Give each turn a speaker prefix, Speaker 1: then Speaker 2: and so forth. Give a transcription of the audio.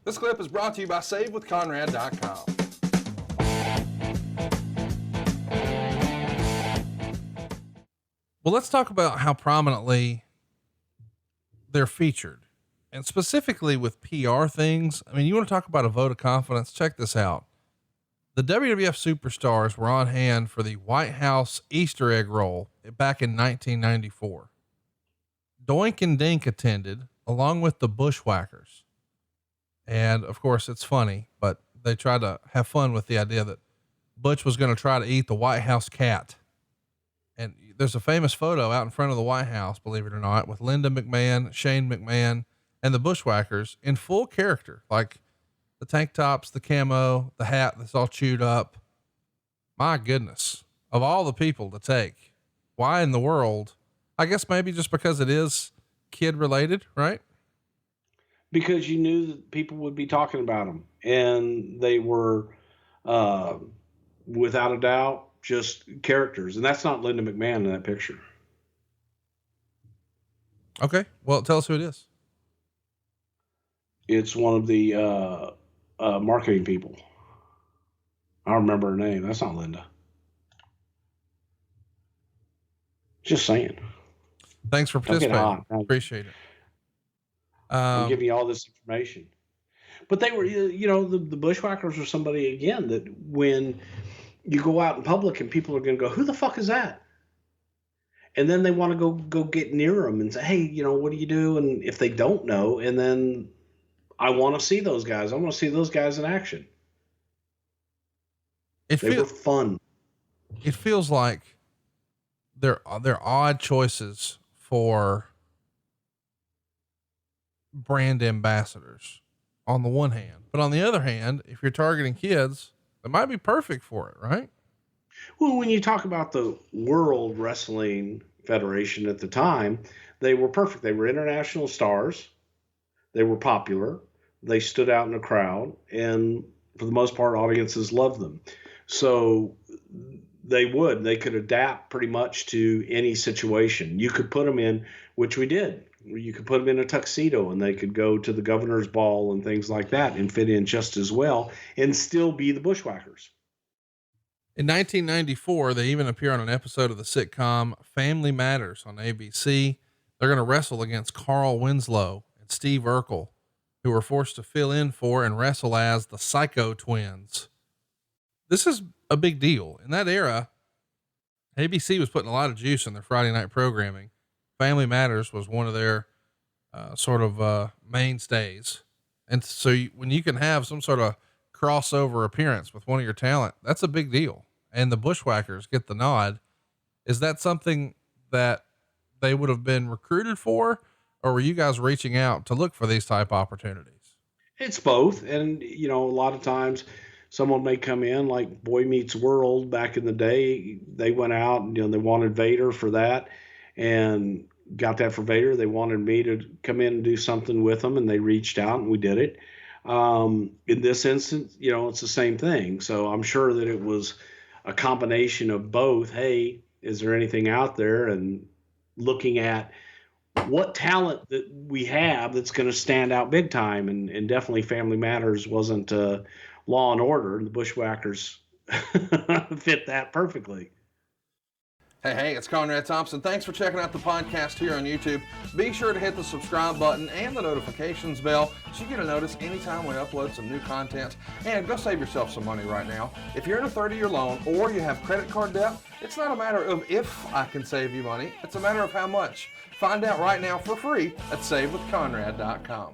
Speaker 1: This clip is brought to you by SaveWithConrad.com. Well, let's talk about how prominently they're featured, and specifically with PR things. I mean, you want to talk about a vote of confidence? Check this out. The WWF superstars were on hand for the White House Easter egg roll back in 1994. Doink and Dink attended along with the Bushwhackers. And of course it's funny, but they tried to have fun with the idea that Butch was going to try to eat the White House cat. And there's a famous photo out in front of the White House, believe it or not, with Linda McMahon, Shane McMahon, and the Bushwhackers in full character, like the tank tops, the camo, the hat that's all chewed up. My goodness, of all the people to take, why in the world? I guess maybe just because it is kid related, right?
Speaker 2: Because you knew that people would be talking about them, and they were, without a doubt, just characters. And that's not Linda McMahon in that picture.
Speaker 1: Okay. Well, tell us who it is.
Speaker 2: It's one of the, marketing people. I don't remember her name. That's not Linda. Just saying.
Speaker 1: Thanks for participating. Appreciate it.
Speaker 2: I'm giving you all this information, but they were, the Bushwhackers were somebody, again, that when you go out in public and people are going to go, who the fuck is that? And then they want to go get near them and say, hey, what do you do? And if they don't know, and then I want to see those guys. I want to see those guys in action. They were fun.
Speaker 1: It feels like they're odd choices for brand ambassadors on the one hand, but on the other hand, if you're targeting kids, they might be perfect for it, right?
Speaker 2: Well, when you talk about the World Wrestling Federation at the time, they were perfect. They were international stars. They were popular. They stood out in a crowd, and for the most part, audiences loved them. So they could adapt pretty much to any situation. You could put them in, which we did. You could put them in a tuxedo and they could go to the governor's ball and things like that and fit in just as well and still be the Bushwhackers.
Speaker 1: In 1994, they even appear on an episode of the sitcom Family Matters on ABC. They're going to wrestle against Carl Winslow and Steve Urkel, who were forced to fill in for and wrestle as the Psycho Twins. This is a big deal. In that era, ABC was putting a lot of juice in their Friday night programming. Family Matters was one of their mainstays. And so when you can have some sort of crossover appearance with one of your talent, that's a big deal. And the Bushwhackers get the nod. Is that something that they would have been recruited for, or were you guys reaching out to look for these type opportunities?
Speaker 2: It's both. And, a lot of times someone may come in like Boy Meets World back in the day. They went out and, they wanted Vader for that and got that for Vader. They wanted me to come in and do something with them, and they reached out and we did it. In this instance, it's the same thing. So I'm sure that it was a combination of both. Hey, is there anything out there? And looking at what talent that we have that's going to stand out big time. And definitely Family Matters wasn't Law and Order. The Bushwhackers fit that perfectly.
Speaker 1: Hey, it's Conrad Thompson. Thanks for checking out the podcast here on YouTube. Be sure to hit the subscribe button and the notifications bell so you get a notice anytime we upload some new content. And go save yourself some money right now. If you're in a 30-year loan or you have credit card debt, it's not a matter of if I can save you money. It's a matter of how much. Find out right now for free at SaveWithConrad.com.